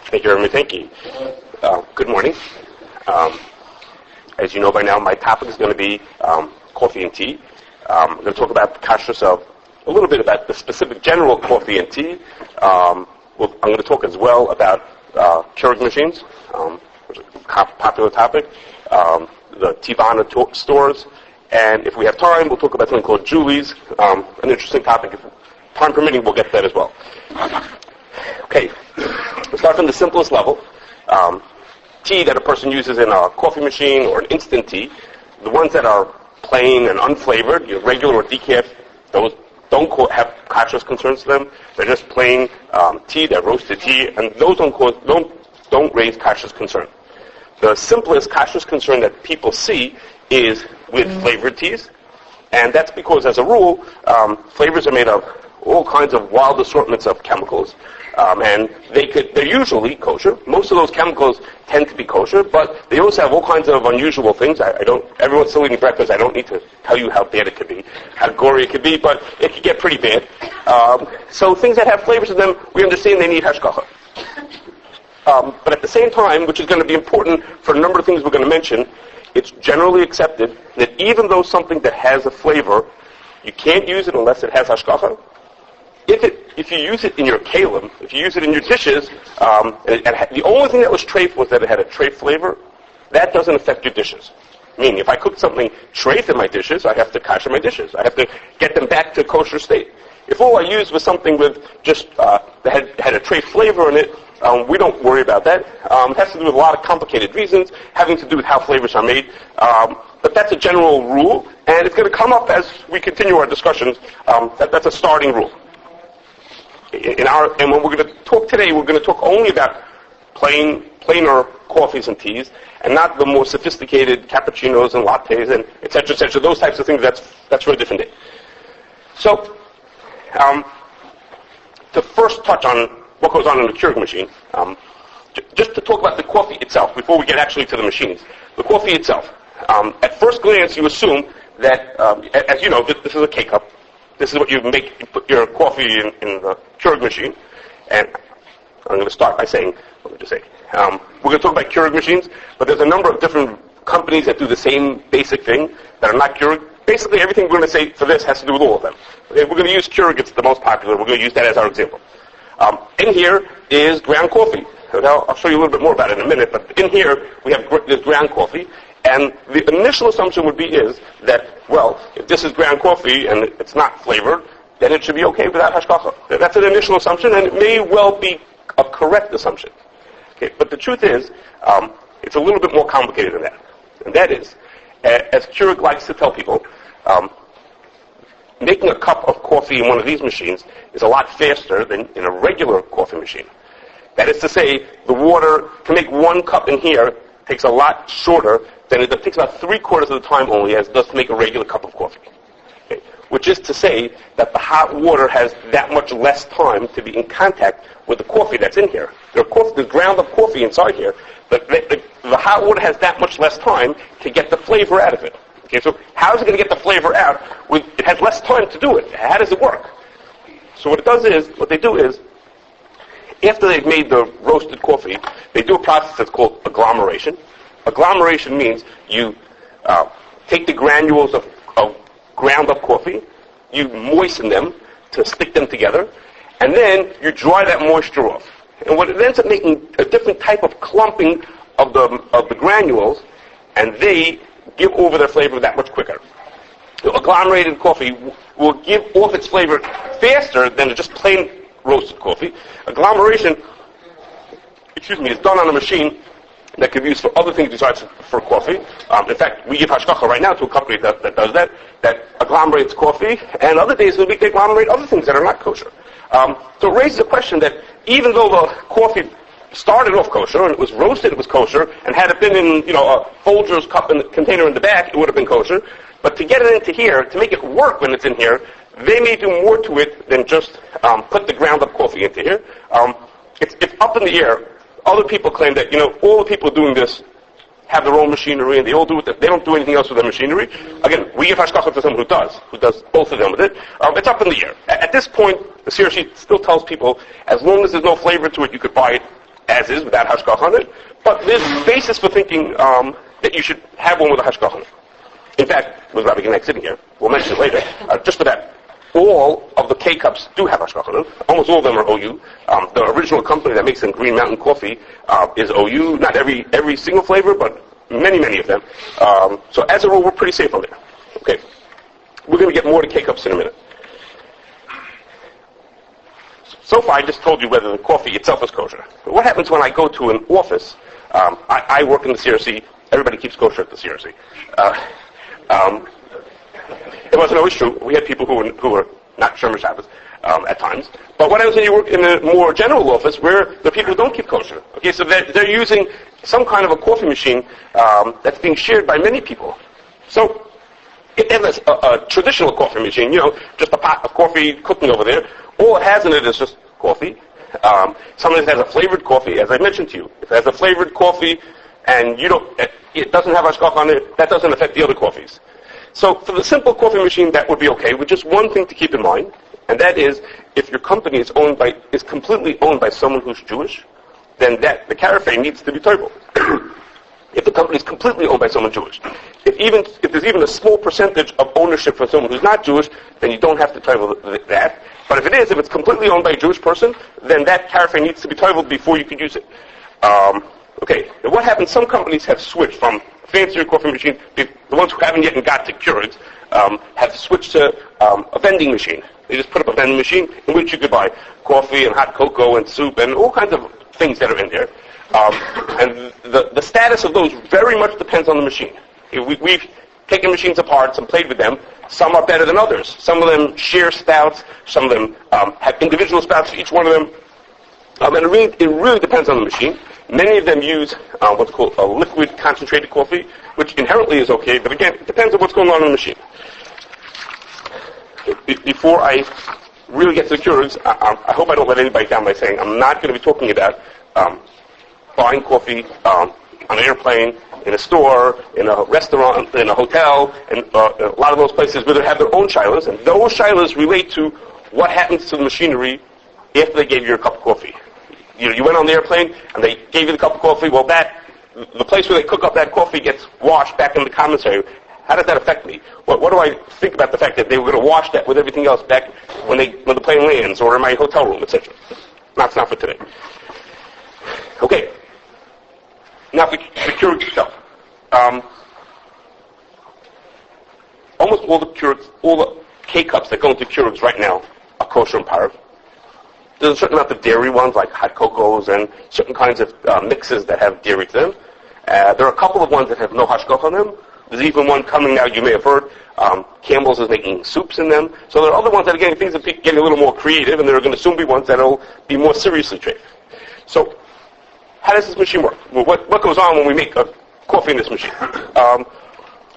Thank you, Jeremy. Thank you. Good morning. As you know by now, my topic is going to be coffee and tea. I'm going to talk about the Kashrus of a little bit about the specific general coffee and tea. I'm going to talk as well about Keurig machines, which is a popular topic, the Teavana stores, and if we have time, we'll talk about something called Joulies, an interesting topic. If time permitting, we'll get to that as well. Okay, we'll start from the simplest level. Tea that a person uses in a coffee machine or an instant tea, the ones that are plain and unflavored, your regular or decaf, those don't have Kashrus concerns to them. They're just plain tea, they're roasted tea, and those don't raise Kashrus concern. The simplest Kashrus concern that people see is with flavored teas, and that's because, as a rule, flavors are made of all kinds of wild assortments of chemicals, and they're usually kosher. Most of those chemicals tend to be kosher, but they also have all kinds of unusual things. Everyone's still eating breakfast. I don't need to tell you how bad it could be, how gory it could be, but it could get pretty bad. So things that have flavors in them, we understand they need hashgacha. But at the same time, which is going to be important for a number of things we're going to mention, it's generally accepted that even though something that has a flavor, you can't use it unless it has hashgacha. If you use it in your kalim, if you use it in your dishes, the only thing that was treif was that it had a treif flavor, that doesn't affect your dishes. Meaning, if I cook something treif in my dishes, I have to kasher my dishes. I have to get them back to kosher state. If all I used was something with just that had a treif flavor in it, we don't worry about that. It has to do with a lot of complicated reasons, having to do with how flavors are made. But that's a general rule, and it's going to come up as we continue our discussions. That's a starting rule. And when we're going to talk today, we're going to talk only about plainer coffees and teas, and not the more sophisticated cappuccinos and lattes and et cetera, those types of things. That's for a different day. So, to first touch on what goes on in the Keurig machine, just to talk about the coffee itself before we get actually to the machines. The coffee itself. At first glance, you assume that, as you know, this is a K-cup. This is what you make. You put your coffee in the Keurig machine. And I'm going to start by saying, we're going to talk about Keurig machines, but there's a number of different companies that do the same basic thing that are not Keurig. Basically, everything we're going to say for this has to do with all of them. Okay, we're going to use Keurig. It's the most popular. We're going to use that as our example. In here is ground coffee. Now, I'll show you a little bit more about it in a minute, but in here we have this ground coffee. And the initial assumption would be is that, well, if this is ground coffee and it's not flavored, then it should be okay without hashgacha. That's an initial assumption, and it may well be a correct assumption. Okay, but the truth is, it's a little bit more complicated than that. And that is, as Keurig likes to tell people, making a cup of coffee in one of these machines is a lot faster than in a regular coffee machine. That is to say, the water, to make one cup in here, takes a lot shorter than it takes about 3/4 of the time only as it does to make a regular cup of coffee. Okay. Which is to say that the hot water has that much less time to be in contact with the coffee that's in here. There's ground up coffee inside here, but the hot water has that much less time to get the flavor out of it. Okay, so how is it going to get the flavor out? It has less time to do it. How does it work? So what they do is, after they've made the roasted coffee, they do a process that's called agglomeration. Agglomeration means you take the granules of ground up coffee, you moisten them to stick them together, and then you dry that moisture off. And what it ends up making a different type of clumping of the granules, and they give over their flavor that much quicker. So agglomerated coffee will give off its flavor faster than just plain roasted coffee. Agglomeration, is done on a machine that can be used for other things besides for coffee. In fact, we give hashgacha right now to a company that does that agglomerates coffee, and other days of the week they agglomerate other things that are not kosher. So it raises the question that even though the coffee started off kosher and it was roasted, it was kosher, and had it been in a Folgers cup and container in the back, it would have been kosher. But to get it into here, to make it work when it's in here, they may do more to it than just put the ground up coffee into here. It's up in the air. Other people claim that all the people doing this have their own machinery and they all do it. They don't do anything else with their machinery. Again, we give hashgacha to someone who does both of them with it. It's up in the air. At this point, the seer sheet still tells people as long as there's no flavor to it, you could buy it as is, without hashgacha on it. But there's basis for thinking that you should have one with a hashgacha on it. In fact, with Rabbi Genek sitting here, we'll mention it later, just for that, all of the K-Cups do have hashgacha on them. Almost all of them are OU. The original company that makes them Green Mountain Coffee is OU. Not every single flavor, but many of them. So as a rule, we're pretty safe on there. Okay. We're going to get more to K-Cups in a minute. So far, I just told you whether the coffee itself is kosher. But what happens when I go to an office? I work in the CRC. Everybody keeps kosher at the CRC. It wasn't always true. We had people who were not Shomer Shabbos at times. But what happens when you work in a more general office where the people don't keep kosher? Okay, so they're using some kind of a coffee machine that's being shared by many people. So it has a traditional coffee machine, just a pot of coffee cooking over there. All it has in it is just coffee. Sometimes it has a flavored coffee, as I mentioned to you. If it has a flavored coffee and it doesn't have hashgacha on it, that doesn't affect the other coffees. So for the simple coffee machine, that would be okay, with just one thing to keep in mind, and that is, if your company is completely owned by someone who's Jewish, then the carafe needs to be toivel. If the company is completely owned by someone Jewish, if there's even a small percentage of ownership for someone who's not Jewish, then you don't have to toivel that. But if it's completely owned by a Jewish person, then that carafe needs to be toiveled before you can use it. Okay, now what happens? Some companies have switched from fancier coffee machine. The ones who haven't yet got to Keurigs have switched to a vending machine. They just put up a vending machine in which you could buy coffee and hot cocoa and soup and all kinds of things that are in there. And the status of those very much depends on the machine. We've taken machines apart and played with them. Some are better than others. Some of them share spouts. Some of them have individual spouts for each one of them. And it really depends on the machine. Many of them use what's called a liquid concentrated coffee, which inherently is okay, but again, it depends on what's going on in the machine. Before I really get to the Keurigs, I hope I don't let anybody down by saying I'm not going to be talking about buying coffee on an airplane, in a store, in a restaurant, in a hotel, and a lot of those places where they have their own shilas, and those shilas relate to what happens to the machinery after they gave you a cup of coffee. You went on the airplane and they gave you the cup of coffee. Well, the place where they cook up that coffee gets washed back in the commissary. How does that affect me? What do I think about the fact that they were going to wash that with everything else back when the plane lands or in my hotel room, etc.? That's not for today. Okay. Now for Keurig itself. Almost all the K-Cups that go into Keurigs right now are kosher and parav. There's a certain amount of dairy ones, like hot cocos and certain kinds of mixes that have dairy to them. There are a couple of ones that have no hashgacha on them. There's even one coming now, you may have heard, Campbell's is making soups in them. So there are other ones that are getting a little more creative, and there are going to soon be ones that will be more seriously treated. So, how does this machine work? Well, what goes on when we make coffee in this machine?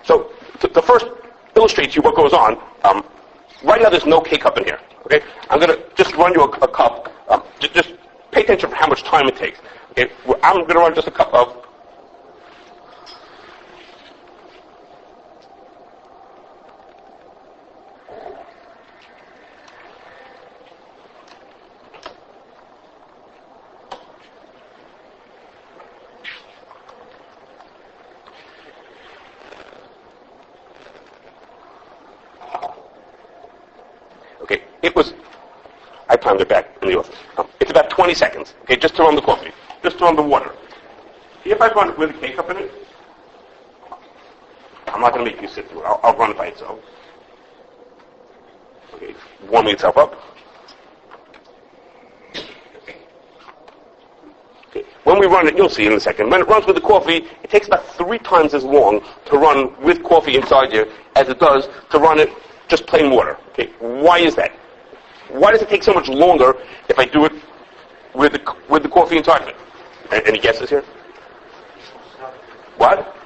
So, to first illustrate to you what goes on, right now there's no K-Cup in here. Okay, I'm going to just run you a cup. Just pay attention for how much time it takes. Okay, I'm going to run just a cup of. I timed it back in the office. It's about 20 seconds, okay, just to run the coffee, just to run the water. If I run it with a K-Cup in it, I'm not going to make you sit through it. I'll run it by itself. Okay, warming itself up. Okay. When we run it, you'll see in a second, when it runs with the coffee, it takes about 3 times as long to run with coffee inside here as it does to run it just plain water. Okay, why is that? Why does it take so much longer if I do it with the coffee inside of it? Any guesses here? What?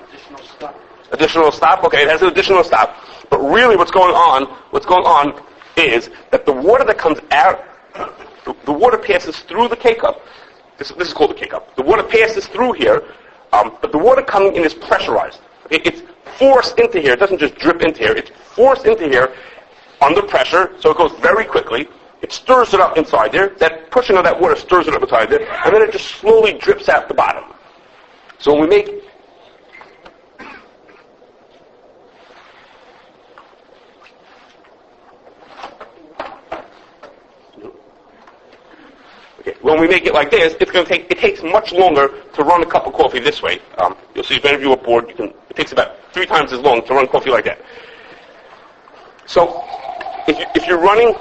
Additional stop? Okay, it has an additional stop. But really what's going on is that the water that comes out, the water passes through the K-Cup. This is called the K-Cup. The water passes through here, but the water coming in is pressurized. Okay? It's forced into here. It doesn't just drip into here. It's forced into here under pressure, so it goes very quickly. it stirs it up inside there. That pushing of that water stirs it up inside there, and then it just slowly drips out the bottom. So when we make it like this, it takes much longer to run a cup of coffee this way. You'll see if any of you are bored, it takes about 3 times as long to run coffee like that. So if you're running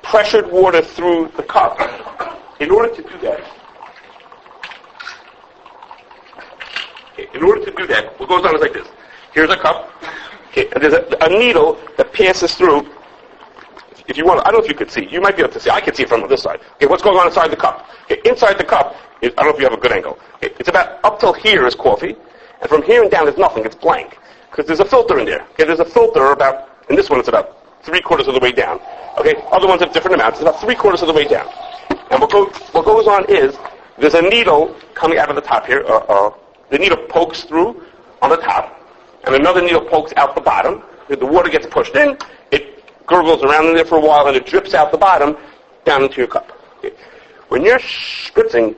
pressured water through the cup, in order to do that, what goes on is like this. Here's a cup, and there's a needle that passes through. If you want, I don't know if you could see. You might be able to see. I can see it from this side. Okay, what's going on inside the cup? Okay, inside the cup, I don't know if you have a good angle. Okay, it's about up till here is coffee, and from here and down is nothing. It's blank because there's a filter in there. Okay, there's a filter about. In this one, it's about 3/4 of the way down. Okay, other ones have different amounts. It's about 3/4 of the way down. And what goes on is there's a needle coming out of the top here. The needle pokes through on the top, and another needle pokes out the bottom. The water gets pushed in. It gurgles around in there for a while, and it drips out the bottom down into your cup. Okay. When you're spritzing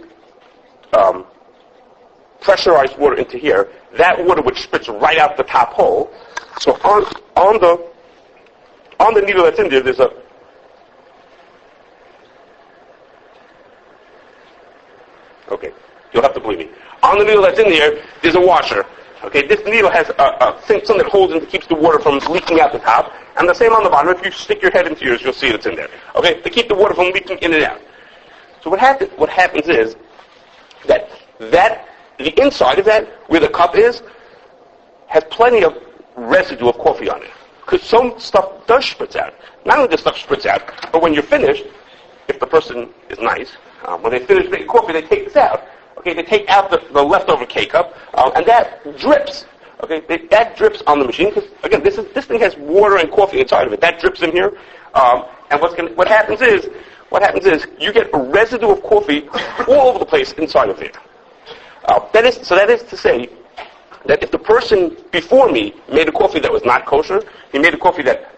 pressurized water into here, that water would spritz right out the top hole. So on the needle that's in there, there's a okay. You'll have to believe me. On the needle that's in there, there's a washer. Okay, this needle has something that holds and keeps the water from leaking out the top, and the same on the bottom. If you stick your head into yours, you'll see it's in there. Okay, to keep the water from leaking in and out. So what happens is that the inside of that, where the cup is, has plenty of residue of coffee on it, because some stuff does spritz out. Not only does stuff spritz out, but when you're finished, if the person is nice, when they finish making coffee, they take this out. Okay, they take out the leftover K-cup, and that drips. Okay, that drips on the machine because again, this thing has water and coffee inside of it. That drips in here, and what happens is you get a residue of coffee all over the place inside of there. That is to say that if the person before me made a coffee that was not kosher, he made a coffee that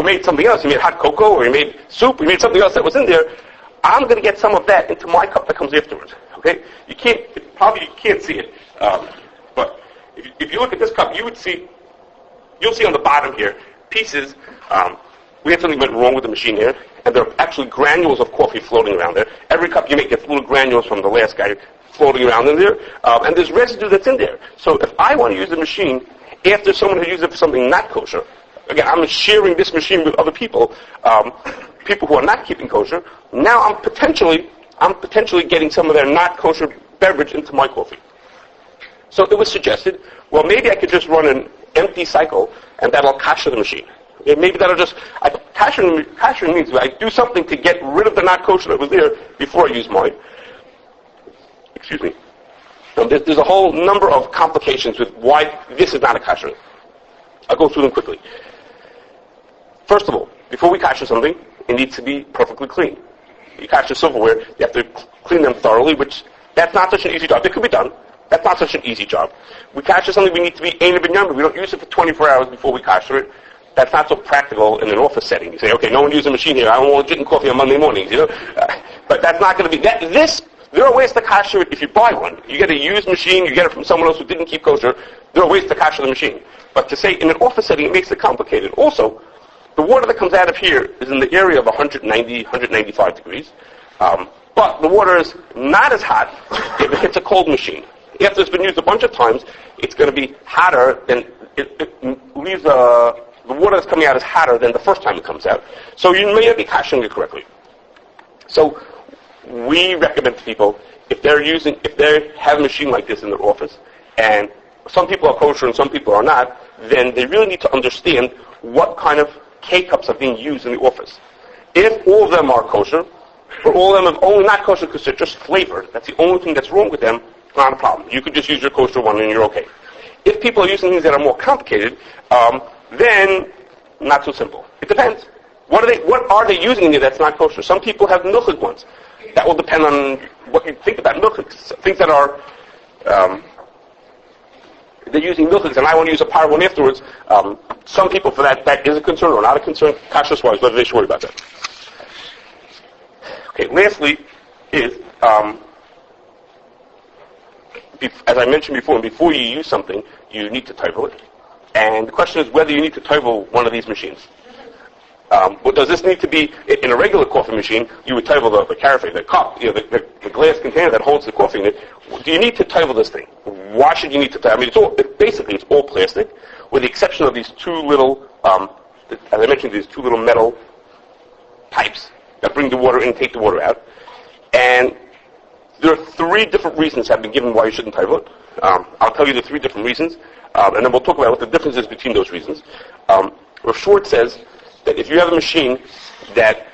made something else. He made hot cocoa, or he made soup, he made something else that was in there. I'm going to get some of that into my cup that comes afterwards. Okay, you can't see it, but if you look at this cup, you'll see on the bottom here pieces. We had something went wrong with the machine here, and there are actually granules of coffee floating around there. Every cup you make gets little granules from the last guy floating around in there, and there's residue that's in there. So if I want to use the machine after someone has used it for something not kosher, again, I'm sharing this machine with other people, people who are not keeping kosher. Now I'm potentially getting some of their not kosher beverage into my coffee. So it was suggested, well, maybe I could just run an empty cycle, and that'll kasher the machine. Okay, maybe that'll just, kasher means I do something to get rid of the not kosher that was there before I use mine. Excuse me. There's a whole number of complications with why this is not a kasher. I'll go through them quickly. First of all, before we kasher something, it needs to be perfectly clean. You kasher silverware, you have to clean them thoroughly, which that's not such an easy job. It could be done. That's not such an easy job. We kasher something, we need to be ein b'nyam. We don't use it for 24 hours before we kasher it. That's not so practical in an office setting. You say, okay, no one uses a machine here. I don't want drinking coffee on Monday mornings, but that's not going to be that. There are ways to kasher it if you buy one. You get a used machine, you get it from someone else who didn't keep kosher. There are ways to kasher the machine. But to say in an office setting, it makes it complicated. Also, the water that comes out of here is in the area of 190, 195 degrees. But the water is not as hot if it hits a cold machine. After it's been used a bunch of times, it's going to be hotter than it leaves the water that's coming out is hotter than the first time it comes out. So you may not be kashering it correctly. So we recommend to people, if they have a machine like this in their office, and some people are kosher and some people are not, then they really need to understand what kind of K-cups are being used in the office. If all of them are kosher, or all of them are only not kosher because they're just flavored, that's the only thing that's wrong with them, not a problem. You could just use your kosher one and you're okay. If people are using things that are more complicated, then not so simple. It depends. What are they using in there that's not kosher? Some people have milchig ones. That will depend on what you think about milchig. Things that are they're using milchiks, and I want to use a power one afterwards. Some people, for that is a concern or not a concern. Kashrus-wise, whether they should worry about that. Okay. Lastly, is as I mentioned before you use something, you need to tevel it, and the question is whether you need to tevel one of these machines. But does this need to be in a regular coffee machine? You would tevel the carafe, the cup, the glass container that holds the coffee in it. Do you need to tevel this thing? Why should you need to tevel? I mean, it's all plastic, with the exception of these two little, as I mentioned, these two little metal pipes that bring the water in and take the water out. And there are three different reasons have been given why you shouldn't tevel it. I'll tell you the three different reasons, and then we'll talk about what the difference is between those reasons. Rav Schwartz says that if you have a machine that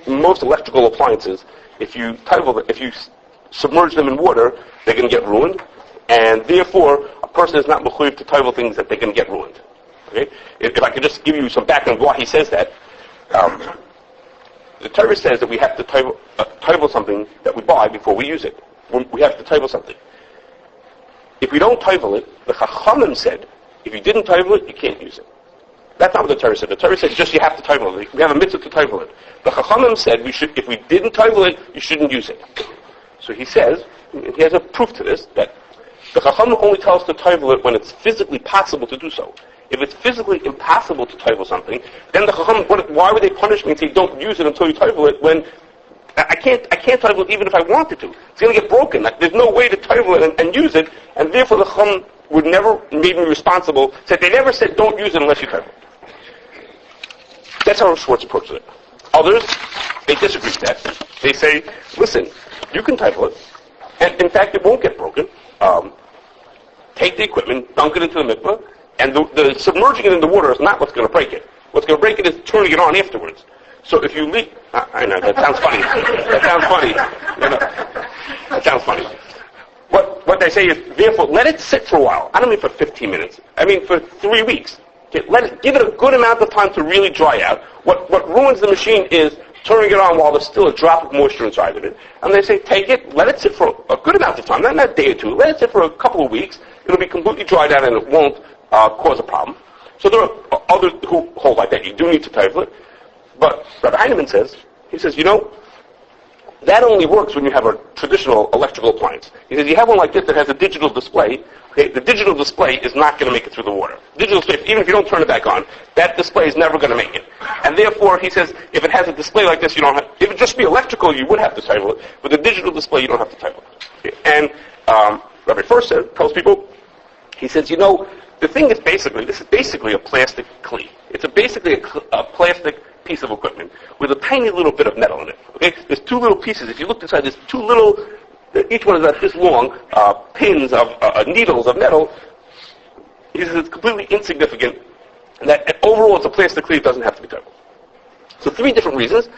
most electrical appliances, if you submerge them in water, they're going to get ruined, and therefore a person is not mechuyev to tevel things that they can get ruined. Okay? If I could just give you some background of why he says that, the Torah says that we have to tevel something that we buy before we use it. We have to tevel something. If we don't tevel it, the Chachamim said, if you didn't tevel it, you can't use it. That's not what the Torah said. The Torah said just you have to tevel it. We have a mitzvah to tevel it. The Chachamim said if we didn't tevel it, you shouldn't use it. So he says, he has a proof to this, that the Chachamim only tell us to tevel it when it's physically possible to do so. If it's physically impossible to tevel something, then the Chachamim, why would they punish me and say don't use it until you tevel it when I can't tevel it even if I wanted to. It's going to get broken. There's no way to tevel it and use it, and therefore the Chachamim would never made me responsible. Said they never said don't use it unless you tevel it. That's how Schwartz approaches it. Others, they disagree with that. They say, listen, you can tevel it, and in fact it won't get broken. Take the equipment, dunk it into the mikveh, and the submerging it in the water is not what's going to break it. What's going to break it is turning it on afterwards. So if you leak, I know, that sounds funny. That sounds funny. That sounds funny. What they say is, therefore, let it sit for a while. I don't mean for 15 minutes. I mean for 3 weeks. Okay, give it a good amount of time to really dry out. What ruins the machine is turning it on while there's still a drop of moisture inside of it. And they say, take it, let it sit for a good amount of time, not a day or two. Let it sit for a couple of weeks. It'll be completely dried out and it won't cause a problem. So there are others who hold like that. You do need to tevel it. But Rabbi Heinemann says, that only works when you have a traditional electrical appliance. He says, you have one like this that has a digital display. Okay, the digital display is not going to make it through the water. Digital display, even if you don't turn it back on, that display is never going to make it. And therefore, he says, if it has a display like this, you don't have. If it would just be electrical, you would have to tevel it. But the digital display, you don't have to tevel it. Okay, and Rabbi First tells people, he says, the thing is this is basically a plastic kli. It's basically a plastic piece of equipment with a tiny little bit of metal in it. Okay, there's two little pieces. If you look inside, there's two little. Each one is about this long pins of needles of metal. He says it's completely insignificant, and that overall it's a plastic kli. It doesn't have to be teveled. So three different reasons,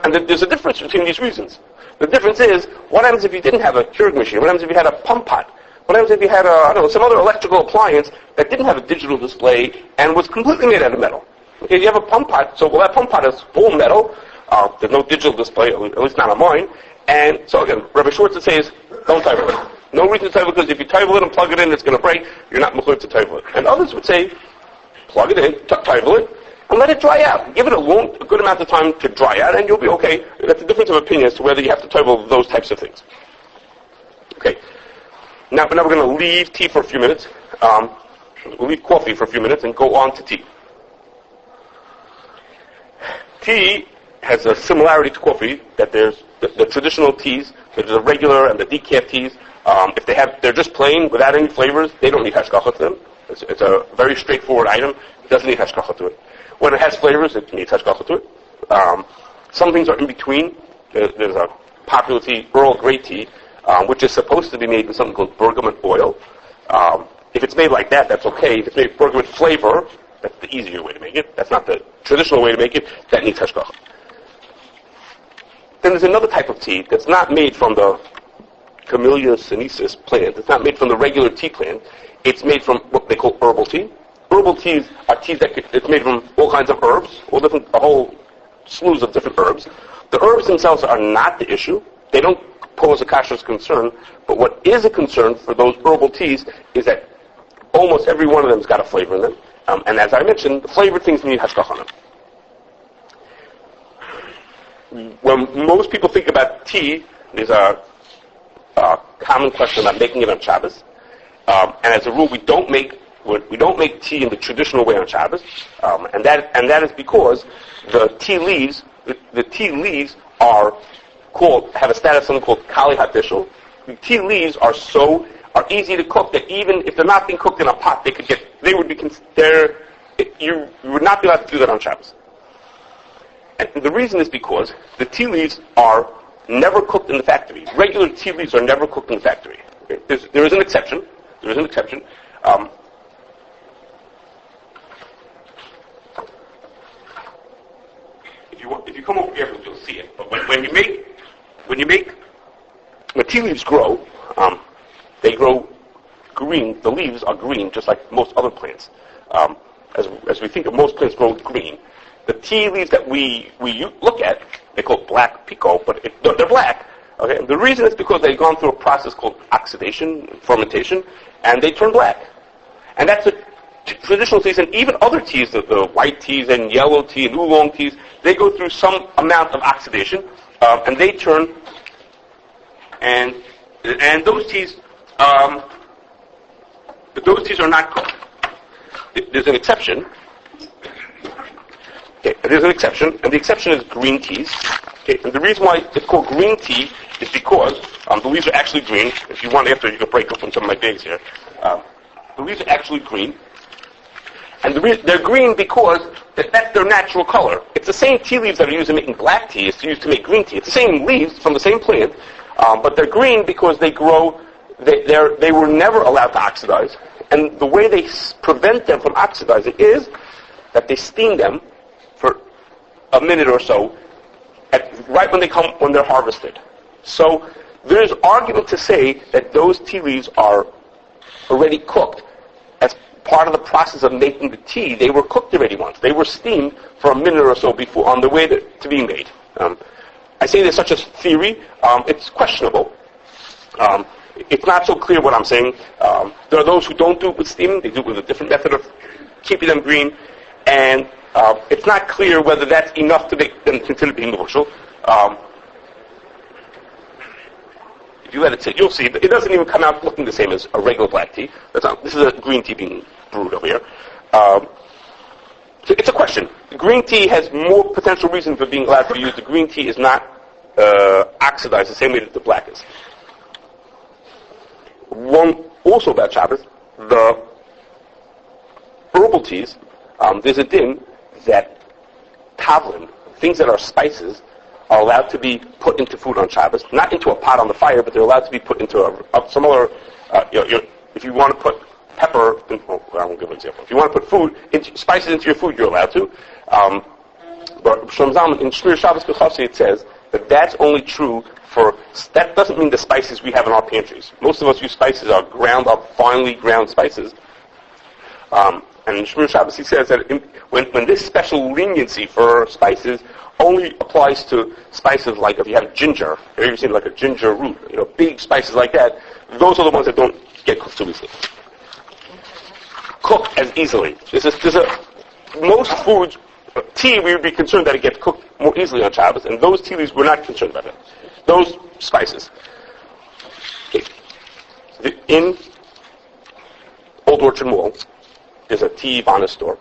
and there's a difference between these reasons. The difference is what happens if you didn't have a Keurig machine? What happens if you had a pump pot? What happens if you had some other electrical appliance that didn't have a digital display and was completely made out of metal? Okay, you have a pump pot, so that pump pot is full metal. There's no digital display, at least not on mine. And so again, Rabbi Schwartz says, don't tevel it. No reason to tevel it, because if you tevel it and plug it in, it's going to break. You're not mechuyev to tevel it. And others would say, plug it in, tevel it, and let it dry out. Give it a good amount of time to dry out, and you'll be okay. That's a difference of opinion as to whether you have to tevel those types of things. Okay. Now we're going to leave tea for a few minutes. We'll leave coffee for a few minutes and go on to tea. Tea has a similarity to coffee, that there's the traditional teas, there's the regular and the decaf teas. If they're just plain without any flavors, they don't need hashgacha to them. It's a very straightforward item. It doesn't need hashgacha to it. When it has flavors, it needs hashgacha to it. Some things are in between. There's a popular tea, Earl Grey tea, which is supposed to be made with something called bergamot oil. If it's made like that, that's okay. If it's made with bergamot flavor, that's the easier way to make it. That's not the traditional way to make it. That needs hashgacha. Then there's another type of tea that's not made from the Camellia sinensis plant. It's not made from the regular tea plant. It's made from what they call herbal tea. Herbal teas are teas it's made from all kinds of herbs, a whole slews of different herbs. The herbs themselves are not the issue. They don't pose a kashrus concern. But what is a concern for those herbal teas is that almost every one of them has got a flavor in them. And as I mentioned, the flavored things need hashgacha on them. When most people think about tea, there's a common question about making it on Shabbos. And as a rule, we don't make tea in the traditional way on Shabbos, and that is because the tea leaves have a status something called kali hadishel. The tea leaves are easy to cook that even if they're not being cooked in a pot, you would not be allowed to do that on Shabbos. And the reason is because the tea leaves are never cooked in the factory. Regular tea leaves are never cooked in the factory. Okay? There is an exception. If you come over here, you'll see it. But when tea leaves grow, they grow green. The leaves are green, just like most other plants. As we think of most plants grow green, the tea leaves that we look at, they call it black pico, but they're black. Okay, and the reason is because they've gone through a process called oxidation, fermentation, and they turn black. And that's a traditional teas, and even other teas, the white teas and yellow tea and oolong teas, they go through some amount of oxidation, and they turn. And those teas are not cooked. There's an exception. Okay, there's an exception, and the exception is green teas. Okay, and the reason why it's called green tea is because the leaves are actually green. If you want after, you can break open some of my bags here. The leaves are actually green. And they're green because that's their natural color. It's the same tea leaves that are used in making black tea as used to make green tea. It's the same leaves from the same plant, but they're green because they grow. They were never allowed to oxidize, and the way they prevent them from oxidizing is that they steam them for a minute or so, right when they're harvested. So there's argument to say that those tea leaves are already cooked as part of the process of making the tea. They were cooked already once. They were steamed for a minute or so before on the way to being made. I say there's such a theory. It's questionable. It's not so clear what I'm saying. There are those who don't do it with steaming. They do it with a different method of keeping them green. And it's not clear whether that's enough to make them consider being bushel. If you let it sit, you'll see it doesn't even come out looking the same as a regular black tea. This is a green tea being brewed over here. So it's a question. Green tea has more potential reason for being allowed to be used. The green tea is not oxidized the same way that the black is. One also about Shabbos, the herbal teas, there's a din that tavlin, things that are spices, are allowed to be put into food on Shabbos, not into a pot on the fire, but they're allowed to be put into some other. If you want to put pepper, I won't give an example. If you want to put spices into your food, you're allowed to. But Shlomo in Shmir Shabbos B'Chassi it says that that's only true for. That doesn't mean the spices we have in our pantries. Most of us use spices are ground up, finely ground spices. And in Shmir Shabbos he says that when this special leniency for spices only applies to spices like if you have ginger, have you seen like a ginger root, big spices like that, those are the ones that don't get cooked too easily. Cooked as easily. Most foods, tea, we would be concerned that it gets cooked more easily on Shabbos, and those tea leaves, we're not concerned about it. Those spices. Okay. In Old Orchard Mall, there's a Teavana store.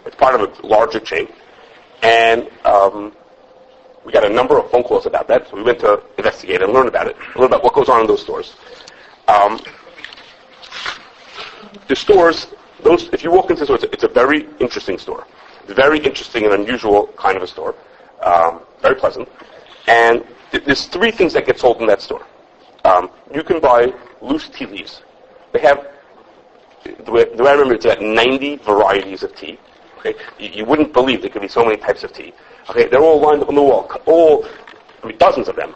It's part of a larger chain. And we got a number of phone calls about that, so we went to investigate and learn about it, learn about what goes on in those stores. The stores, if you walk into the store, it's a very interesting store. It's a very interesting and unusual kind of a store. Very pleasant. And there's three things that get sold in that store. You can buy loose tea leaves. They have, the way I remember, it's about 90 varieties of tea. Okay, you wouldn't believe there could be so many types of tea. Okay, they're all lined up on the wall. Dozens of them,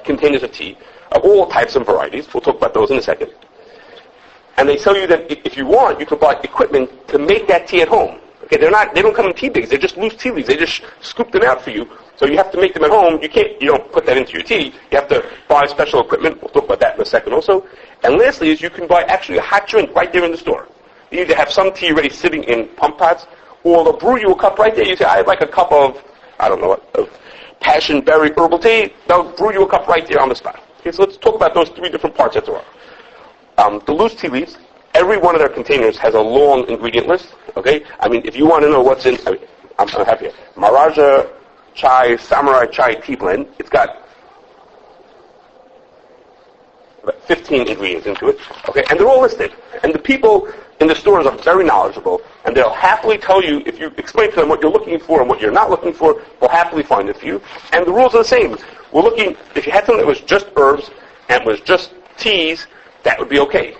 containers of tea, of all types and varieties. We'll talk about those in a second. And they tell you that if you want, you can buy equipment to make that tea at home. Okay, they don't come in tea bags. They're just loose tea leaves. They just scoop them out for you. So you have to make them at home. You don't put that into your tea. You have to buy special equipment. We'll talk about that in a second also. And lastly is you can buy actually a hot drink right there in the store. You either have some tea already sitting in pump pots, or they'll brew you a cup right there. You say, I'd like a cup of, of passion berry herbal tea. They'll brew you a cup right there on the spot. Okay, so let's talk about those three different parts that there are. The loose tea leaves, every one of their containers has a long ingredient list. Okay, I mean, if you want to know what's in, I'm happy here. Maharaja Chai Samurai Chai Tea Blend. It's got about 15 ingredients into it. Okay, and they're all listed. And the people in the stores are very knowledgeable, and they'll happily tell you, if you explain to them what you're looking for and what you're not looking for, they'll happily find it for you. And the rules are the same. We're looking, if you had something that was just herbs and was just teas, that would be okay.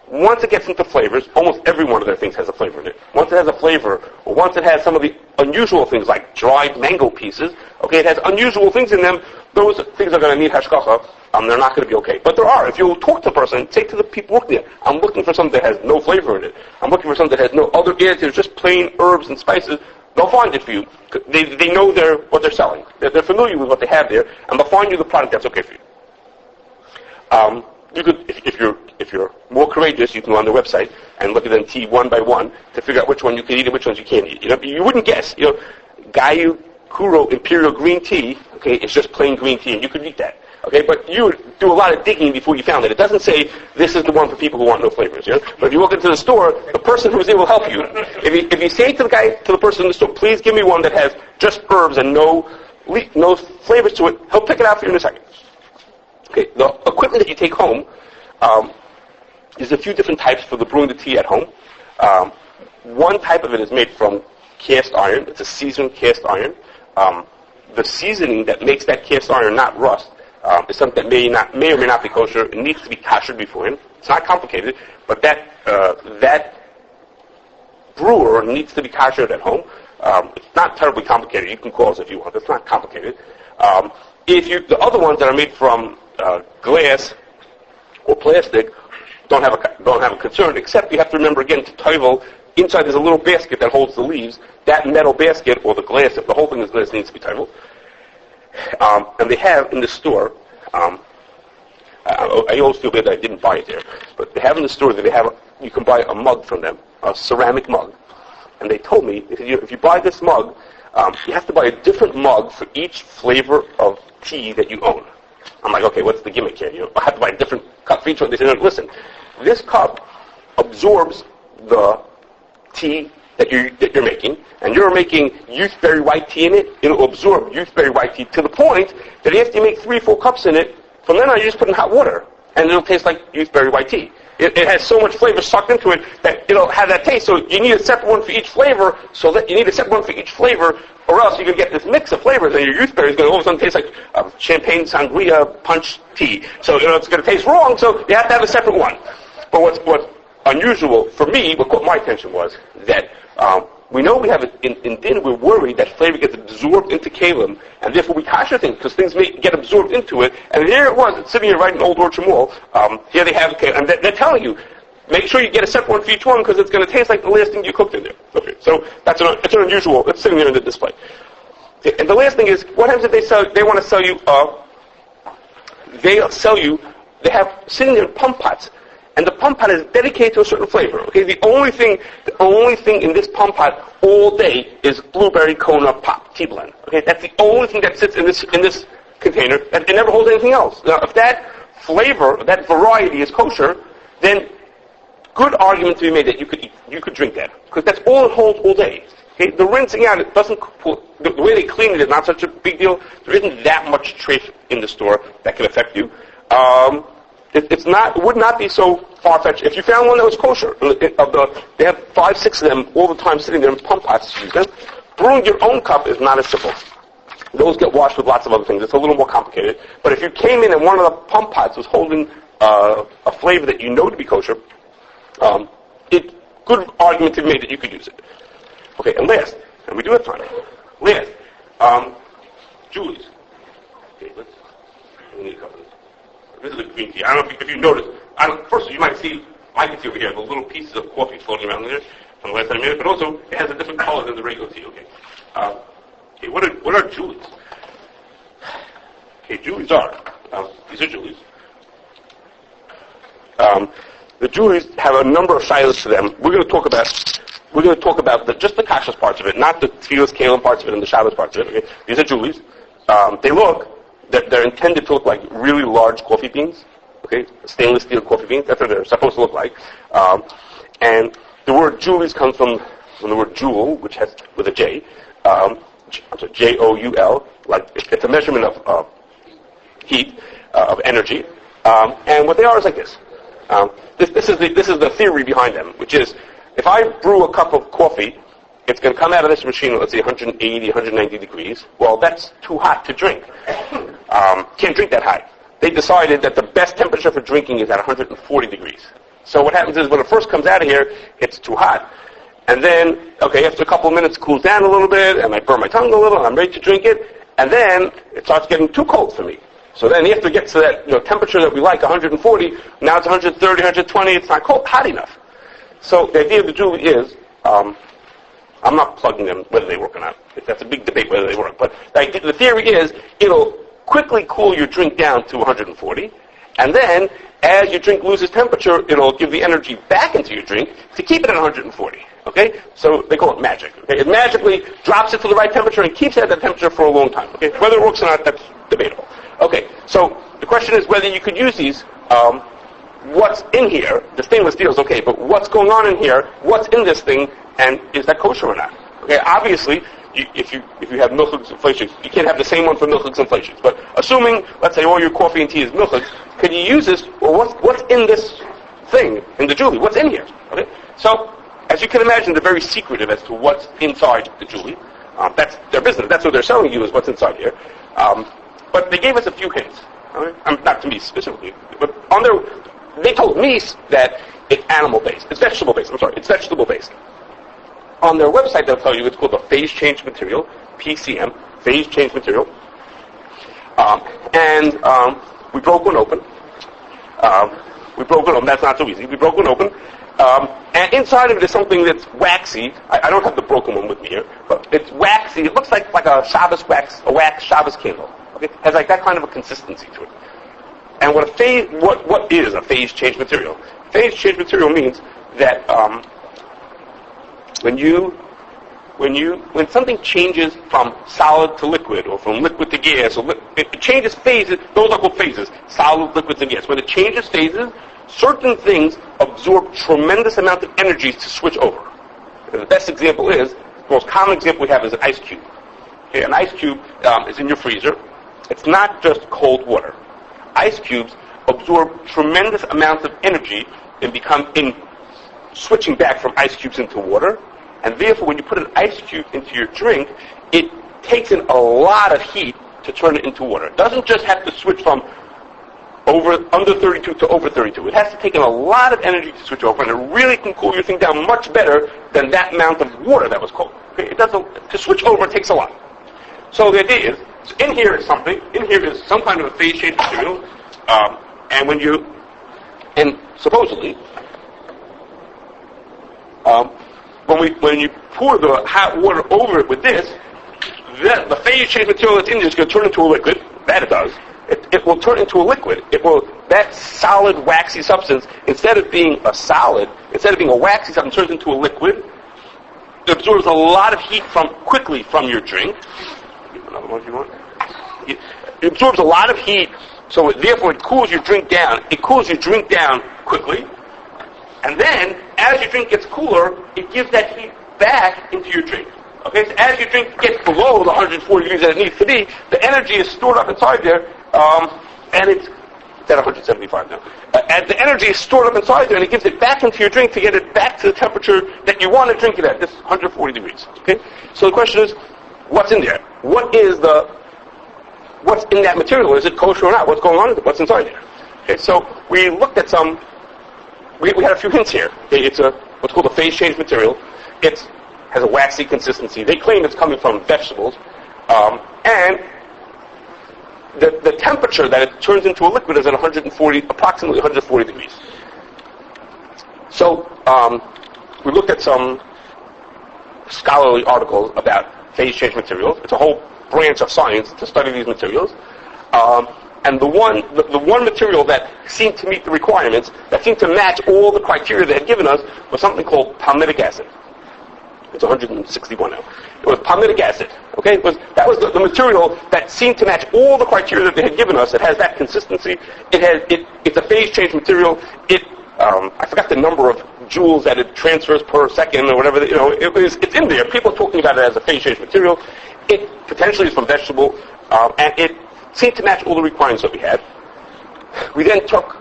Once it gets into flavors, almost every one of their things has a flavor in it. Once it has a flavor, or once it has some of the unusual things like dried mango pieces, okay, it has unusual things in them, those things are going to need hashgacha. They're not going to be okay. But there are. If you talk to a person, say to the people working there, I'm looking for something that has no flavor in it. I'm looking for something that has no other additives, just plain herbs and spices. They'll find it for you. They know what they're selling. They're familiar with what they have there, and they'll find you the product that's okay for you. You could, if you're more courageous, you can go on their website and look at them tea one by one to figure out which one you can eat and which ones you can't eat. You wouldn't guess. Gayu Kuro Imperial Green Tea, okay, it's just plain green tea, and you could eat that. Okay, but you would do a lot of digging before you found it. It doesn't say this is the one for people who want no flavors. But if you walk into the store, the person who's there will help you. If you say to the person in the store, please give me one that has just herbs and no flavors to it, he'll pick it out for you in a second. Okay, the equipment that you take home, there's a few different types for the brewing the tea at home. One type of it is made from cast iron. It's a seasoned cast iron. The seasoning that makes that cast iron not rust is something that may or may not be kosher. It needs to be kashered beforehand. It's not complicated, but that brewer needs to be kashered at home. It's not terribly complicated. You can call us if you want. It's not complicated. The other ones that are made from glass or plastic don't have a concern, except you have to remember again to toivel. Inside there's a little basket that holds the leaves. That metal basket or the glass, if the whole thing is glass, needs to be toiveled. And they have in the store, I always feel bad that I didn't buy it there, but they have in the store that you can buy a mug from them, a ceramic mug. And they told me, if you buy this mug, you have to buy a different mug for each flavor of tea that you own. I'm like, okay, what's the gimmick here? I have to buy a different cup for each one. They said, no, listen, this cup absorbs the tea that you're making, and you're making youthberry white tea in it, it'll absorb youthberry white tea to the point that after you make 3 or 4 cups in it, from then on you just put in hot water, and it'll taste like youthberry white tea. It has so much flavor sucked into it that it'll have that taste. So you need a separate one for each flavor. Or else you can get this mix of flavors, and your youthberry is going to all of a sudden taste like champagne sangria punch tea. So it's going to taste wrong. So you have to have a separate one. But what's unusual for me, what caught my attention was that we know we have it in din. We're worried that flavor gets absorbed into kalim, and therefore we kasher things because things may get absorbed into it. And here it was, it's sitting here right in Old Orchard Mall. Here they have, and they're telling you, make sure you get a separate one for each one because it's going to taste like the last thing you cooked in there. Okay, so it's an unusual. It's sitting there in the display. Okay, and the last thing is, what happens if they want to sell you? They have sitting there in pump pots. And the pump pot is dedicated to a certain flavor. Okay, the only thing in this pump pot all day is blueberry Kona pop tea blend. Okay, that's the only thing that sits in this container. It never holds anything else. Now, if that flavor, that variety is kosher, then good argument to be made that you could drink that because that's all it holds all day. Okay, the rinsing out, it doesn't. The way they clean it is not such a big deal. There isn't that much trace in the store that can affect you. It would not be so far-fetched. If you found one that was kosher, they have 5, 6 of them all the time sitting there in pump pots to use them. Brewing your own cup is not as simple. Those get washed with lots of other things. It's a little more complicated. But if you came in and one of the pump pots was holding a flavor that you know to be kosher, good argument to be made that you could use it. Okay, and last, and we do have time. Last, Joulies. Okay, we need a couple of this. This is a green tea. I don't know if you noticed. First of all, you might see, I can see over here, the little pieces of coffee floating around there. on the last 30 minutes, but also it has a different color than the regular tea. Okay. Okay. What are Joulies? Okay, Joulies are these are Joulies. The Joulies have a number of shilas to them. We're going to talk about just the Kashrus parts of it, not the Tefillas, Kalim parts of it and the Shabbos parts of it. Okay? These are Joulies. They're intended to look like really large coffee beans. Okay, stainless steel coffee beans. That's what they're supposed to look like. And the word Joulies comes from the word joule, which has with a J. Joul. Like it's a measurement of heat, of energy. And what they are is like this. This is the theory behind them, which is if I brew a cup of coffee, it's going to come out of this machine at, let's say, 180, 190 degrees. Well, that's too hot to drink. Can't drink that high. They decided that the best temperature for drinking is at 140 degrees. So what happens is when it first comes out of here, it's too hot. And then, after a couple of minutes, it cools down a little bit, and I burn my tongue a little, and I'm ready to drink it. And then it starts getting too cold for me. So then after it gets to that temperature that we like, 140, now it's 130, 120, it's not hot enough. So the idea of the Joulie is, I'm not plugging them whether they work or not. That's a big debate whether they work. But the theory is it'll quickly cool your drink down to 140, and then as your drink loses temperature, it'll give the energy back into your drink to keep it at 140. Okay? So they call it magic. Okay? It magically drops it to the right temperature and keeps it at that temperature for a long time. Okay? Whether it works or not, that's debatable. Okay, so the question is whether you could use these. What's in here? The stainless steel is okay, but what's going on in here? What's in this thing? And is that kosher or not? Okay, obviously, if you have milchigs and fleishigs, you can't have the same one for milchigs and fleishigs. But assuming, let's say, all your coffee and tea is milchigs, could you use this? Well, what's in this thing in the Joulie? What's in here? Okay, so as you can imagine, they're very secretive as to what's inside the Joulie. That's their business. That's what they're selling you is what's inside here. But they gave us a few hints. Okay? Not to me specifically, but they told me that it's animal-based. It's vegetable-based. It's vegetable-based. On their website, they'll tell you it's called a phase change material, PCM, phase change material. We broke one open. That's not so easy. We broke one open. And inside of it is something that's waxy. I don't have the broken one with me here, but it's waxy. It looks like a Shabbos wax Shabbos candle. Okay? It has like that kind of a consistency to it. And what is a phase change material? Phase change material means that when something changes from solid to liquid, or from liquid to gas, or it changes phases. Those are called phases: solid, liquids, and gas. When it changes phases, certain things absorb tremendous amount of energy to switch over. And the best example the most common example we have is an ice cube. Okay, an ice cube is in your freezer. It's not just cold water. Ice cubes absorb tremendous amounts of energy in switching back from ice cubes into water, and therefore when you put an ice cube into your drink, it takes in a lot of heat to turn it into water. It doesn't just have to switch from under 32 to over 32. It has to take in a lot of energy to switch over, and it really can cool your thing down much better than that amount of water that was cold. Okay? To switch over takes a lot. So the idea is, in here is some kind of a phase change material, and supposedly, when you pour the hot water over it with this, the phase change material that's in there is going to turn into a liquid. That it does. It will turn into a liquid. That solid, waxy substance, instead of being a waxy substance, turns into a liquid. It absorbs a lot of heat quickly from your drink. Another one if you want. It absorbs a lot of heat, so therefore it cools your drink down. It cools your drink down quickly, and then as your drink gets cooler, it gives that heat back into your drink. Okay, so as your drink gets below the 140 degrees that it needs to be, the energy is stored up inside there, and it's at 175 now. And the energy is stored up inside there, and it gives it back into your drink to get it back to the temperature that you want to drink it at, this 140 degrees. Okay, so the question is, what's in there? What's in that material? Is it kosher or not? What's going on with it? What's inside there? Okay, so we looked at we had a few hints here. Okay, it's what's called a phase change material. It has a waxy consistency. They claim it's coming from vegetables. And the temperature that it turns into a liquid is at approximately 140 degrees. So we looked at some scholarly articles about phase change materials. It's a whole branch of science to study these materials. And the one material that seemed to meet the requirements, that seemed to match all the criteria they had given us, was something called palmitic acid. It's 161 now. It was palmitic acid. Okay, that was the material that seemed to match all the criteria that they had given us. It has that consistency. It's a phase change material. I forgot the number of joules that it transfers per second or whatever. It's in there. People are talking about it as a phase change material. It potentially is from vegetable, and it seemed to match all the requirements that we had. We then took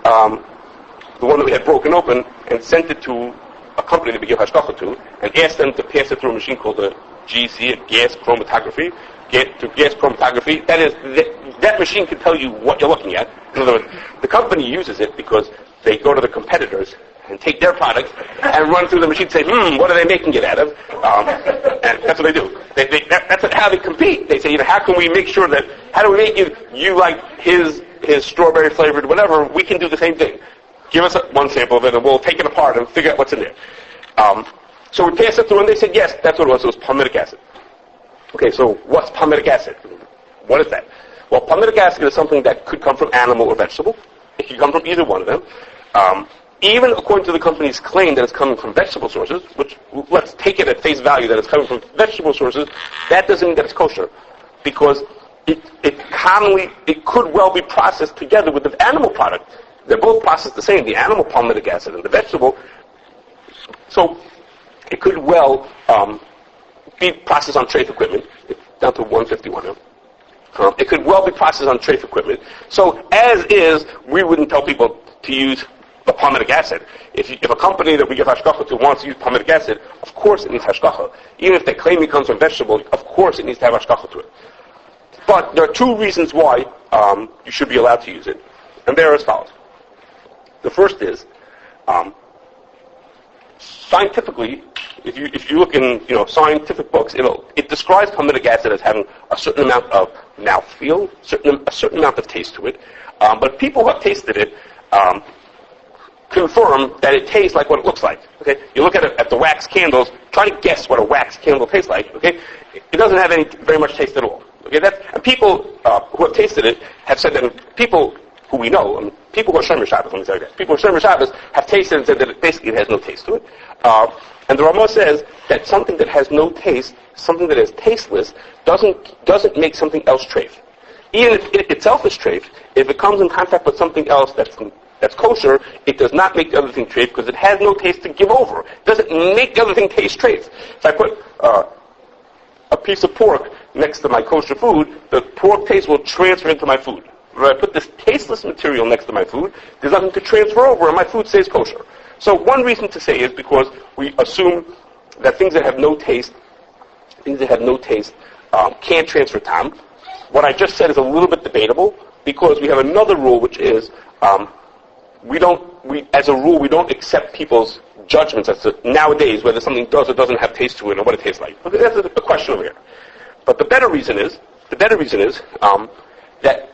the one that we had broken open and sent it to a company that we give hashgacha to, and asked them to pass it through a machine called a GC, a gas chromatography. Gas chromatography. That machine can tell you what you're looking at. In other words, the company uses it because they go to the competitors and take their product and run through the machine and say, what are they making it out of? And that's what they do. That's how they compete. They say, how can we make sure that, how do we make you like his strawberry flavored whatever, we can do the same thing. Give us one sample of it and we'll take it apart and figure out what's in there. So we passed it through and they said, yes, that's what it was. It was palmitic acid. Okay, so what's palmitic acid? What is that? Well, palmitic acid is something that could come from animal or vegetable. It could come from either one of them. Even according to the company's claim that it's coming from vegetable sources, which let's take it at face value that it's coming from vegetable sources, that doesn't mean that it's kosher, because it could well be processed together with the animal product. They're both processed the same, the animal palmitic acid and the vegetable. So it could well be processed on trafe equipment. It's down to 151 now. It could well be processed on trafe equipment. So as is, we wouldn't tell people to use the palmitic acid. If a company that we give hashgacha to wants to use palmitic acid, of course it needs hashgacha. Even if they claim it comes from vegetable, of course it needs to have hashgacha to it. But there are two reasons why you should be allowed to use it. And they are as follows. The first is, scientifically, if you look in scientific books, it describes palmitic acid as having a certain amount of mouthfeel, a certain amount of taste to it. But people who have tasted it confirm that it tastes like what it looks like. Okay, you look at the wax candles, try to guess what a wax candle tastes like. Okay, it doesn't have very much taste at all. Okay, and people who have tasted it have said that people who we know, people who are Shomer Shabbos, let me say that. People who are Shomer Shabbos have tasted it and said that it has no taste to it. And the Ramah says that something that has no taste, something that is tasteless, doesn't make something else treif. Even if it itself is treif, if it comes in contact with something else that's kosher, it does not make the other thing treif because it has no taste to give over. It doesn't make the other thing taste treif. If I put a piece of pork next to my kosher food, the pork taste will transfer into my food. If I put this tasteless material next to my food, there's nothing to transfer over and my food stays kosher. So one reason to say is because we assume that things that have no taste can't transfer tam. What I just said is a little bit debatable because we have another rule, which is we don't accept people's judgments as to nowadays whether something does or doesn't have taste to it or what it tastes like. Okay, that's a question over here. But the better reason is that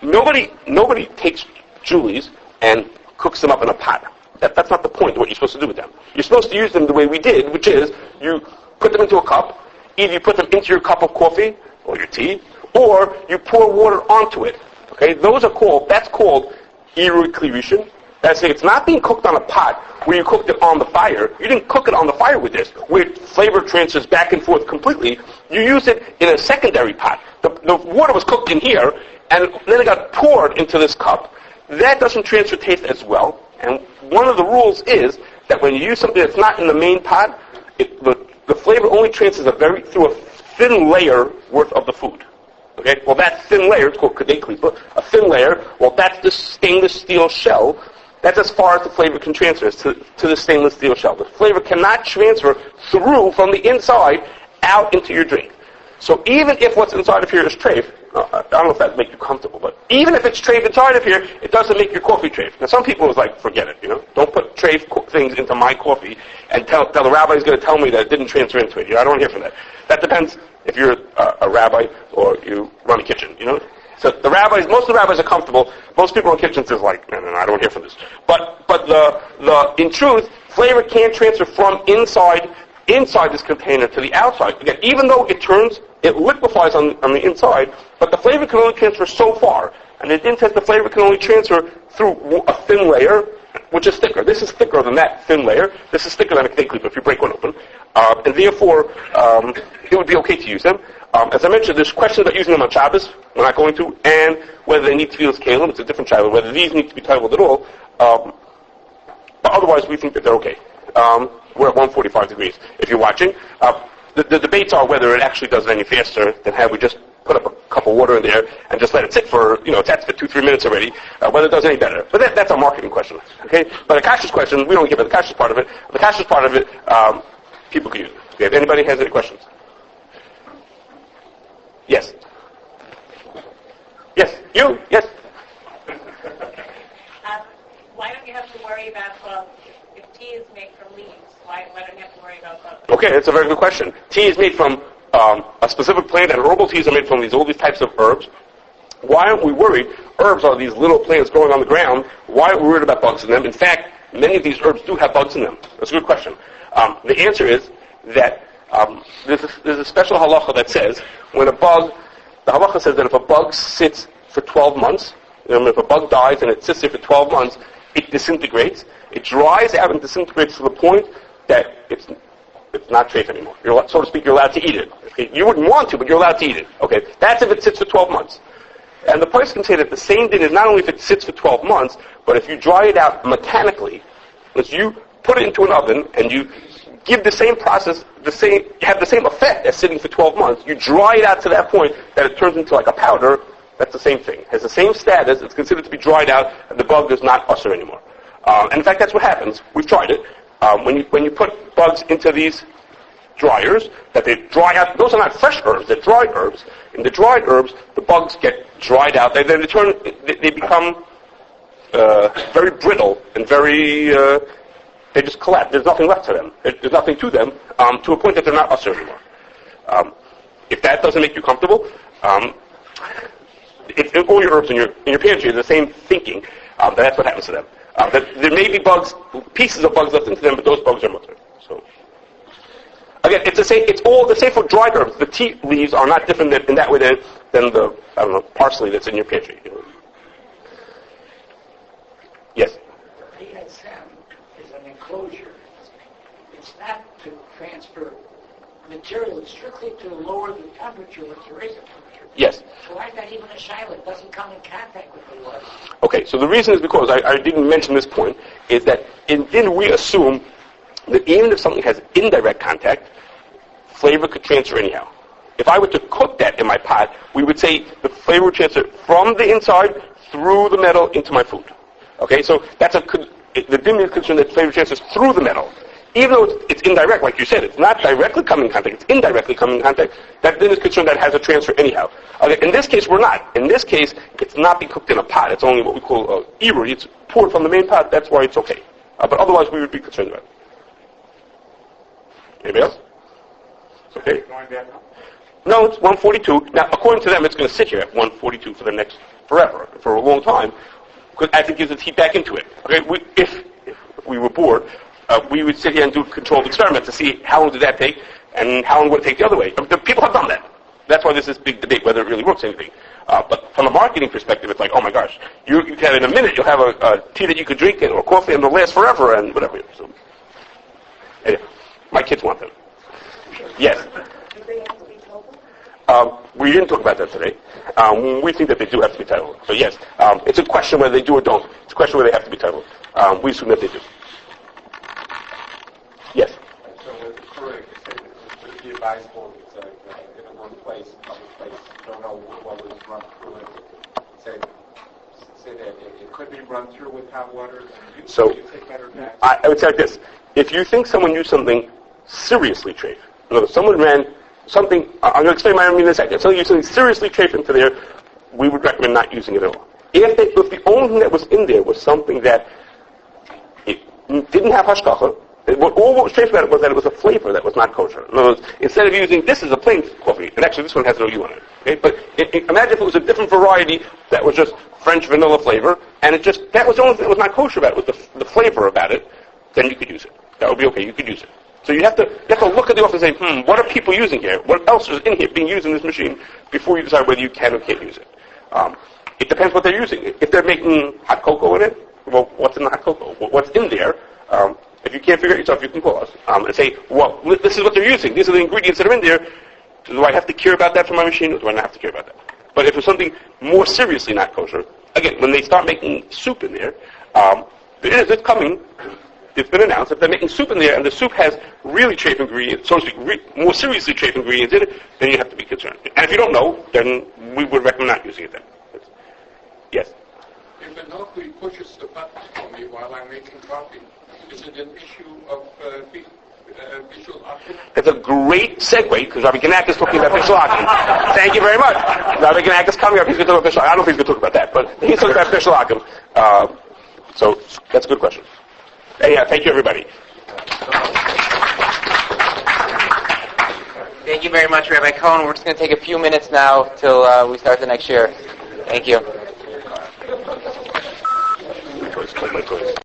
nobody takes Joulies and cooks them up in a pot. That's not the point of what you're supposed to do with them. You're supposed to use them the way we did, which is you put them into a cup. Either you put them into your cup of coffee or your tea, or you pour water onto it. Okay, that's called Irui Klirishin. That's it. It's not being cooked on a pot where you cooked it on the fire. You didn't cook it on the fire with this, where flavor transfers back and forth completely. You use it in a secondary pot. The water was cooked in here, and then it got poured into this cup. That doesn't transfer taste as well. And one of the rules is that when you use something that's not in the main pot, the flavor only transfers through a thin layer worth of the food. Okay? Well, that thin layer, it's called kadei klipa, a thin layer, well, that's the stainless steel shell. That's as far as the flavor can transfer to the stainless steel shell. The flavor cannot transfer through from the inside out into your drink. So even if what's inside of here is treif, I don't know if that makes you comfortable, but even if it's treif inside of here, it doesn't make your coffee treif. Now some people is like, forget it, don't put treif things into my coffee and tell the rabbi's going to tell me that it didn't transfer into it. I don't want to hear from that. That depends if you're a rabbi or you run a kitchen, So most of the rabbis are comfortable. Most people in kitchens is like, no, I don't want to hear from this. But in truth, flavor can't transfer from inside this container to the outside. Again, even though it liquefies on the inside, but the flavor can only transfer so far. And it then says the flavor can only transfer through a thin layer, which is thicker. This is thicker than that thin layer. This is thicker than a cake leaf if you break one open. And therefore, it would be okay to use them. As I mentioned, there's questions about using them on Shabbos. We're not going to. And whether they need to be as kalim, it's a different child. Whether these need to be titled at all. But otherwise, we think that they're okay. We're at 145 degrees. If you're watching, the debates are whether it actually does it any faster than had we just put up a cup of water in there and just let it sit for, it's at for 2-3 minutes already, whether it does any better. But that's a marketing question, okay? But the Kashrus question, we don't give it the Kashrus part of it. The Kashrus part of it, people can use it. Okay, if anybody has any questions. Yes. Yes, you? Yes. Why don't you have to worry about, if tea is made from leaves, why don't you have to worry about bugs? Okay, that's a very good question. Tea is made from a specific plant, and herbal teas are made from all these types of herbs. Why aren't we worried? Herbs are these little plants growing on the ground. Why aren't we worried about bugs in them? In fact, many of these herbs do have bugs in them. That's a good question. The answer is that there's a special halacha that says the halacha says that if a bug sits for 12 months, if a bug dies and it sits there for 12 months, it disintegrates. It dries out and disintegrates to the point that it's not safe anymore. So to speak, you're allowed to eat it. Okay? You wouldn't want to, but you're allowed to eat it. Okay, that's if it sits for 12 months. And the person can say that the same thing is not only if it sits for 12 months, but if you dry it out mechanically, if you put it into an oven and you give the same process, have the same effect as sitting for 12 months, you dry it out to that point that it turns into like a powder, that's the same thing. It has the same status, it's considered to be dried out, and the bug is not usher anymore. And in fact, that's what happens. We've tried it. When you put bugs into these dryers, that they dry out, those are not fresh herbs, they're dried herbs. In the dried herbs, the bugs get dried out. They become very brittle and very, they just collapse. There's nothing left to them. There's nothing to them, to a point that they're not usher anymore. If that doesn't make you comfortable, if all your herbs in your pantry are the same thinking, that's what happens to them. There may be pieces of bugs left into them, but those bugs are mutter. So, again, it's all the same for dried herbs. The tea leaves are not different in that way than the parsley that's in your pantry. Yes. The DSM is an enclosure. It's not to transfer material. It's strictly to lower the temperature when you raise the temperature. Yes. So why is that even a shiloh? It doesn't come in contact with the water. Okay, so the reason is because, I didn't mention this point, is that we assume that even if something has indirect contact, flavor could transfer anyhow. If I were to cook that in my pot, we would say the flavor would transfer from the inside through the metal into my food. Okay, so the dim is concerned that flavor transfers through the metal. Even though it's indirect, like you said, it's not directly coming in contact, it's indirectly coming in contact, that then is concerned that it has a transfer anyhow. Okay, in this case, we're not. In this case, it's not being cooked in a pot. It's only what we call iruri. It's poured from the main pot. That's why it's okay. But otherwise, we would be concerned about it. Anybody else? It's okay? No, it's 142. Now, according to them, it's going to sit here at 142 forever, for a long time, because as it gives its heat back into it. Okay, if we were bored, we would sit here and do controlled experiments to see how long did that take and how long would it take the other way. The people have done that. That's why there's this big debate whether it really works anything. But from a marketing perspective, it's like, oh my gosh, you can in a minute you'll have a tea that you could drink or coffee and it'll last forever and whatever. So, anyway, my kids want them. Yes. Do they have to be total? We didn't talk about that today. We think that they do have to be titled. So yes, it's a question whether they do or don't. It's a question whether they have to be titled. We assume that they do. Yes. So with the Keurig, would it be advisable to, in one place, public place, don't know what was run through it, say that it could be run through with hot water, and So, you take better back? I would say like this. If you think someone used something seriously treif, in other words, someone ran something, I'm going to explain my meaning in a second. If someone used something seriously treif into there, we would recommend not using it at all. If the only thing that was in there was something that it didn't have hashgacha, what was strange about it was that it was a flavor that was not kosher. In other words, instead of using, this is a plain coffee, and actually this one has no U on it. Okay? But imagine if it was a different variety that was just French vanilla flavor, and that was the only thing that was not kosher about it, was the flavor about it, then you could use it. that would be okay. You could use it. So you have to look at the offer and say, what are people using here? What else is in here being used in this machine before you decide whether you can or can't use it. It depends what they're using. If they're making hot cocoa in it, well, what's in the hot cocoa? What's in there? If you can't figure it yourself, you can call us and say, well, this is what they're using. These are the ingredients that are in there. Do I have to care about that for my machine, or do I not have to care about that? But if it's something more seriously not kosher, again, when they start making soup in there, it's coming. It's been announced that they're making soup in there, and the soup has really chafe ingredients, so to speak, more seriously chafe ingredients in it, then you have to be concerned. And if you don't know, then we would recommend not using it then. Yes? If an elderly pushes the button for me while I'm making coffee, is it an issue of visual octave? That's a great segue, because Rabbi Genak is talking about visual octave. Thank you very much. Rabbi Genak is coming up. He's going to talk about visual. I don't know if he's going to talk about that, but he's talking about visual octave. So that's a good question. Yeah, thank you, everybody. Thank you very much, Rabbi Cohen. We're just going to take a few minutes now till we start the next year. Thank you.